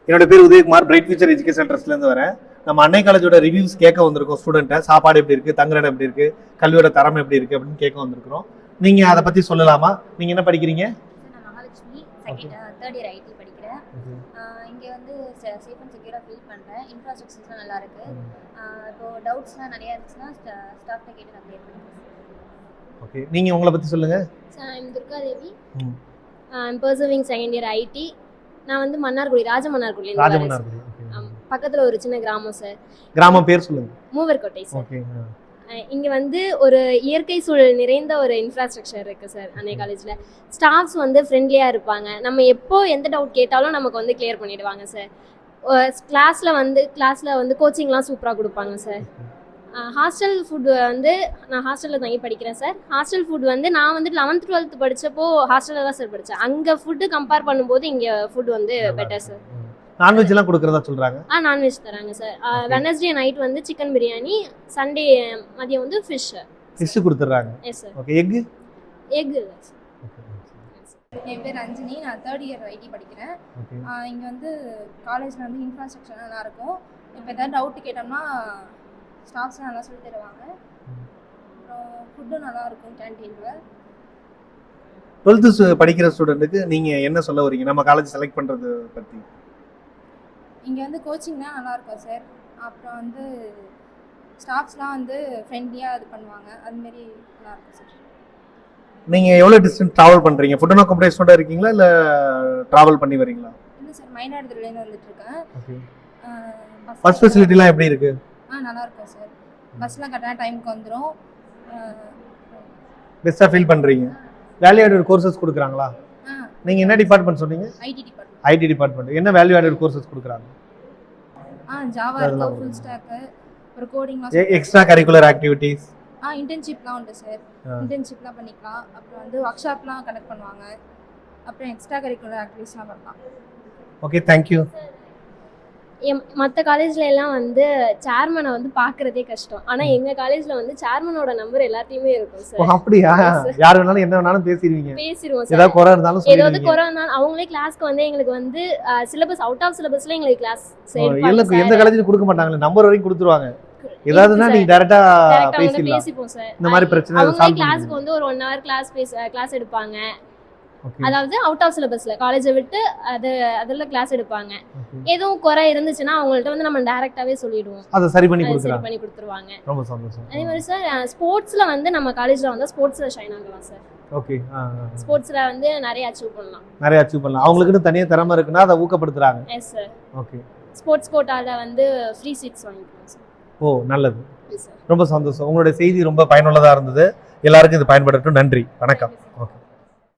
என்னோட பேர் Udhayakumar, bright future education ட்ரஸ்ட்லேருந்து வரேன். நம்ம அன்னை காலேஜோட ரிவ்யூஸ் கேட்க வந்திருக்கோம். ஸ்டூடெண்ட்டை சாப்பாடு எப்படி இருக்குது, தங்குற இடம் எப்படி இருக்குது, கல்வியோட தரம் எப்படி இருக்குது அப்படின்னு கேட்க வந்திருக்கிறோம். நீங்கள் அதை பற்றி சொல்லலாமா? நீங்கள் என்ன படிக்கிறீங்க? நான் மகாலட்சுமி, தேர்ட் இயர் ஐடி படிக்கிறேன். இங்கே வந்து சேஃப் அண்ட் செக்யூராக ஃபீல் பண்ணுறேன். இன்ஃப்ராஸ்ட்ரக்சர்ஸ்லாம் நல்லா இருக்குது. இப்போது டவுட்ஸ்லாம் நிறையா இருந்துச்சுன்னா ஸ்டாஃப்ட்ட கேட்டு நான் கிளியர் பண்ணிக்கிறேன். ஓகே, நீங்கள் உங்களை பற்றி சொல்லுங்கள். Sir, I'm Durgadevi. I'm pursuing second year IT. நான் வந்து மன்னார்குடி, ராஜமன்னார்குடி பக்கத்தில் ஒரு சின்ன கிராமம் சார். கிராமம் பேர் சொல்லுங்கள். மூவர்கோட்டை சார். ஓகே. இங்கே வந்து ஒரு இயற்கை சூழல் நிறைந்த ஒரு இன்ஃப்ராஸ்ட்ரக்சர் இருக்குது சார் அன்னை காலேஜில். ஸ்டாஃப்ஸ் வந்து ஃப்ரெண்ட்லியாக இருப்பாங்க. நம்ம எப்போ எந்த டவுட் கேட்டாலும் நமக்கு வந்து கிளியர் பண்ணிடுவாங்க சார். கிளாஸில் வந்து கோச்சிங்லாம் சூப்பராக கொடுப்பாங்க சார். ஹாஸ்டல் ஃபுட்டு வந்து நான் ஹாஸ்டலில் தங்கி படிக்கிறேன் சார். ஹாஸ்டல் ஃபுட் வந்து நான் வந்து 11th 12th படித்தப்போ ஹாஸ்டலில் தான் சார் படித்தேன். அங்கே ஃபுட்டு கம்பேர் பண்ணும்போது இங்கே ஃபுட் வந்து பெட்டர் சார். நான்வெஜ்லாம் கொடுக்குறதா சொல்கிறாங்க. நான்வெஜ் தராங்க சார். வெனஸ்டே நைட் வந்து சிக்கன் பிரியாணி, சண்டே மதியம் வந்து ஃபிஷ் கொடுத்துட்றாங்க. S sir. ஓகே. எக் இல்லை சார். என் பேர் ரஞ்சினி, நான் தேர்ட் இயர் ஐடி படிக்கிறேன். இங்கே வந்து காலேஜில் வந்து இன்ஃப்ராஸ்ட்ரக்சர் நல்லாயிருக்கும். இப்போ எதாவது டவுட்டு கேட்டோம்னா ஸ்டாஃப்ஸ்லாம் நல்லா சொல்லி தருவாங்க. அப்புறம் ஃபுட்டும் நல்லாயிருக்கும் கேன்டீனில். 12th படிக்கிற ஸ்டூடெண்ட்டுக்கு நீங்கள் என்ன சொல்ல வரீங்க நம்ம காலேஜ் செலக்ட் பண்ணுறது பற்றி? இங்கே வந்து கோச்சிங்லாம் நல்லாயிருக்கும் சார். அப்புறம் வந்து ஸ்டாஃப்ஸ்லாம் வந்து ஃப்ரெண்ட்லியாக இது பண்ணுவாங்க. அதுமாரி நல்லாயிருக்கும் சார். நீங்கள் எவ்வளோ டிஸ்டன்ஸ் ட்ராவல் பண்ணுறீங்க? ஃபுட் அண்ட் அக்காமடேஷனோட இருக்கீங்களா இல்லை ட்ராவல் பண்ணி வரீங்களா? இல்லை சார், மயிலாடுதுறையிலேருந்து வந்துட்டுருக்கேன். ஓகே. பஸ் ஃபெசிலிட்டிலாம் எப்படி இருக்குது? நல்லாயிருக்கும் சார். பஸ்லாம் கரெக்டான டைமுக்கு வந்துடும். பெஸ்ட்டாக ஃபீல் பண்ணுறீங்க. வேல்யூ ஆடட் கோர்சஸ் கொடுக்குறாங்களா? நீங்கள் என்ன டிபார்ட்மெண்ட் சொன்னீங்க? IT department. IT department. என்ன வேல்யூ ஆடட் கோர்சஸ் கொடுக்குறாங்க? ஜாவா இருக்கு, ஃபுல் ஸ்டாக், ஒரு கோடிங்லாம். Extracurricular activities? இன்டர்ன்ஷிப்லாம் உண்டு சார். இன்டர்ன்ஷிப்லாம் பண்ணிக்கலாம். அப்புறம் வந்து ஒர்க் ஷாப்லாம் கண்டக்ட் பண்ணுவாங்க. அப்புறம் எக்ஸ்ட்ரா கரிக்குலர் ஆக்டிவிட்டீஸ்லாம் பண்ணலாம். Okay, thank you. மற்ற காலேஜில் எல்லாம் வந்து சேர்மனை வந்து பார்க்குறதே கஷ்டம். ஆனால் எங்கள் காலேஜில் வந்து சேர்மனோட நம்பர் எல்லாத்தையுமே இருக்கும் சார். அப்படியா? யார் வேணாலும் என்ன வேணாலும் பேசிடுவோம் சார். ஏதாவது குறை இருந்தாலும் அவங்களே கிளாஸ்க்கு வந்து எங்களுக்கு வந்து சிலபஸ் அவுட் ஆஃப் சிலபஸ்ல எங்களுக்கு கிளாஸ் எந்த காலேஜிலும் கொடுக்க மாட்டாங்க. நம்பர் வரைக்கும் கொடுத்துருவாங்க. ஏதாவதுனா நீங்க டைரக்டா பேசிப்போம் சார். இந்த மாதிரி பிரச்சனை அவங்க கிளாஸ்க்கு வந்து ஒரு 1 hour கிளாஸ் எடுப்பாங்க. அதாவது அவுட் ஆஃப் சிலபஸ்ல காலேஜை விட்டு அதில் கிளாஸ் எடுப்பாங்க. எதுவும் குறை இருந்துச்சுன்னா அவங்கள்ட்ட வந்து நம்ம டைரக்டாவே சொல்லிடுவோம். அதை சரி பண்ணி கொடுத்துருவாங்க. ரொம்ப சந்தோஷம். அதே மாதிரி சார், ஸ்போர்ட்ஸ்ல வந்து நம்ம காலேஜ்ல வந்து ஸ்போர்ட்ஸ்ல ஷைன் ஆகலாம் சார். ஓகே. ஸ்போர்ட்ஸ்ல வந்து நிறைய அச்சீவ் பண்ணலாம். அவங்களுக்கு தனியா திறமை இருக்குன்னா அதை ஊக்கப்படுத்துறாங்க. Yes sir. ஓகே. ஸ்போர்ட்ஸ் கோட்டால வந்து ஃப்ரீ சீட்ஸ் வாங்கிக்கலாம் சார். ஓ, நல்லது. ரொம்ப சந்தோஷம். உங்களுடைய செய்தி ரொம்ப பயனுள்ளதா இருந்தது. எல்லாருக்கும் இது பயன்படட்டும். நன்றி. வணக்கம். ஓகே.